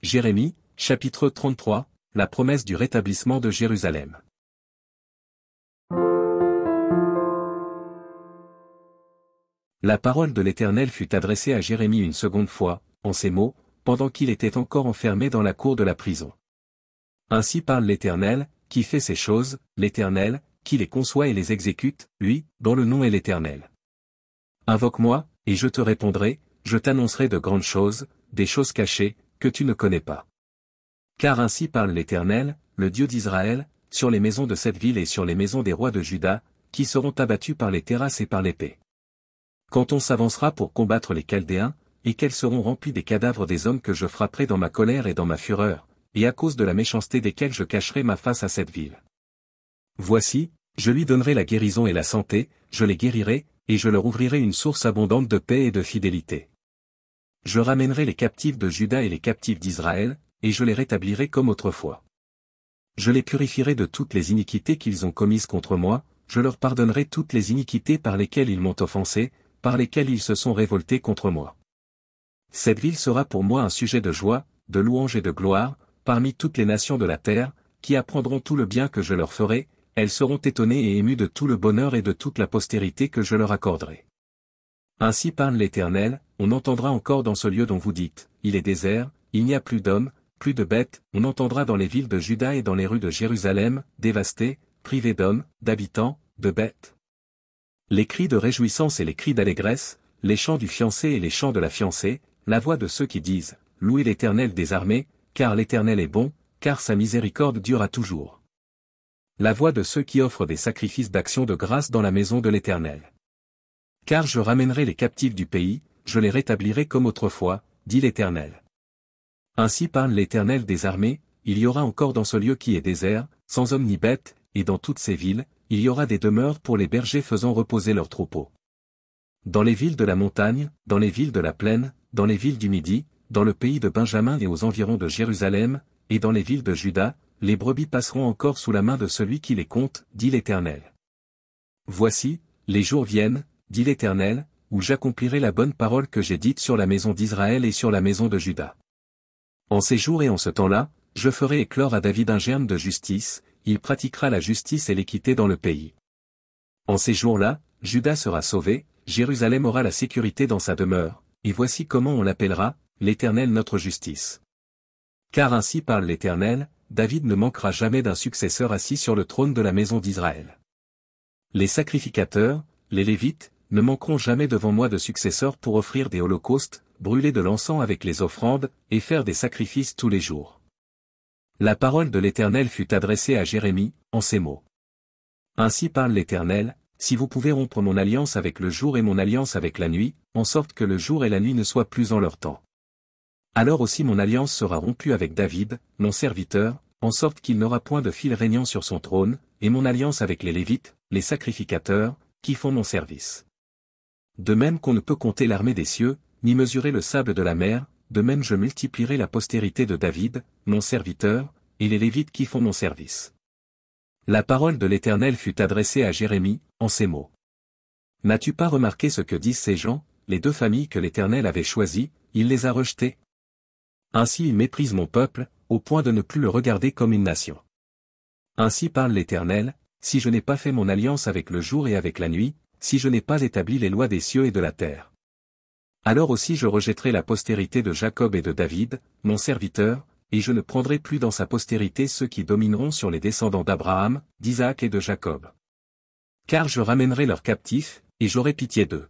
Jérémie, chapitre 33, la promesse du rétablissement de Jérusalem. La parole de l'Éternel fut adressée à Jérémie une seconde fois, en ces mots, pendant qu'il était encore enfermé dans la cour de la prison. Ainsi parle l'Éternel, qui fait ces choses, l'Éternel, qui les conçoit et les exécute, lui, dont le nom est l'Éternel. Invoque-moi, et je te répondrai, je t'annoncerai de grandes choses, des choses cachées, que tu ne connais pas. Car ainsi parle l'Éternel, le Dieu d'Israël, sur les maisons de cette ville et sur les maisons des rois de Juda, qui seront abattus par les terrasses et par l'épée. Quand on s'avancera pour combattre les Chaldéens, et qu'elles seront remplies des cadavres des hommes que je frapperai dans ma colère et dans ma fureur, et à cause de la méchanceté desquels je cacherai ma face à cette ville. Voici, je lui donnerai la guérison et la santé, je les guérirai, et je leur ouvrirai une source abondante de paix et de fidélité. Je ramènerai les captifs de Juda et les captifs d'Israël, et je les rétablirai comme autrefois. Je les purifierai de toutes les iniquités qu'ils ont commises contre moi, je leur pardonnerai toutes les iniquités par lesquelles ils m'ont offensé, par lesquelles ils se sont révoltés contre moi. Cette ville sera pour moi un sujet de joie, de louange et de gloire, parmi toutes les nations de la terre, qui apprendront tout le bien que je leur ferai, elles seront étonnées et émues de tout le bonheur et de toute la postérité que je leur accorderai. Ainsi parle l'Éternel, on entendra encore dans ce lieu dont vous dites, il est désert, il n'y a plus d'hommes, plus de bêtes, on entendra dans les villes de Juda et dans les rues de Jérusalem, dévastées, privées d'hommes, d'habitants, de bêtes. Les cris de réjouissance et les cris d'allégresse, les chants du fiancé et les chants de la fiancée, la voix de ceux qui disent, louez l'Éternel des armées, car l'Éternel est bon, car sa miséricorde durera toujours. La voix de ceux qui offrent des sacrifices d'action de grâce dans la maison de l'Éternel. Car je ramènerai les captifs du pays, je les rétablirai comme autrefois, dit l'Éternel. Ainsi parle l'Éternel des armées, il y aura encore dans ce lieu qui est désert, sans homme ni bête, et dans toutes ces villes, il y aura des demeures pour les bergers faisant reposer leurs troupeaux. Dans les villes de la montagne, dans les villes de la plaine, dans les villes du Midi, dans le pays de Benjamin et aux environs de Jérusalem, et dans les villes de Juda, les brebis passeront encore sous la main de celui qui les compte, dit l'Éternel. Voici, les jours viennent, dit l'Éternel, où j'accomplirai la bonne parole que j'ai dite sur la maison d'Israël et sur la maison de Juda. En ces jours et en ce temps-là, je ferai éclore à David un germe de justice, il pratiquera la justice et l'équité dans le pays. En ces jours-là, Juda sera sauvé, Jérusalem aura la sécurité dans sa demeure, et voici comment on l'appellera, l'Éternel notre justice. Car ainsi parle l'Éternel, David ne manquera jamais d'un successeur assis sur le trône de la maison d'Israël. Les sacrificateurs, les Lévites, ne manqueront jamais devant moi de successeurs pour offrir des holocaustes, brûler de l'encens avec les offrandes, et faire des sacrifices tous les jours. La parole de l'Éternel fut adressée à Jérémie, en ces mots. Ainsi parle l'Éternel, si vous pouvez rompre mon alliance avec le jour et mon alliance avec la nuit, en sorte que le jour et la nuit ne soient plus en leur temps. Alors aussi mon alliance sera rompue avec David, mon serviteur, en sorte qu'il n'aura point de fil régnant sur son trône, et mon alliance avec les Lévites, les sacrificateurs, qui font mon service. De même qu'on ne peut compter l'armée des cieux, ni mesurer le sable de la mer, de même je multiplierai la postérité de David, mon serviteur, et les Lévites qui font mon service. La parole de l'Éternel fut adressée à Jérémie, en ces mots. N'as-tu pas remarqué ce que disent ces gens, les deux familles que l'Éternel avait choisies, il les a rejetées? Ainsi ils méprisent mon peuple, au point de ne plus le regarder comme une nation. Ainsi parle l'Éternel, si je n'ai pas fait mon alliance avec le jour et avec la nuit, si je n'ai pas établi les lois des cieux et de la terre. Alors aussi je rejetterai la postérité de Jacob et de David, mon serviteur, et je ne prendrai plus dans sa postérité ceux qui domineront sur les descendants d'Abraham, d'Isaac et de Jacob. Car je ramènerai leurs captifs, et j'aurai pitié d'eux.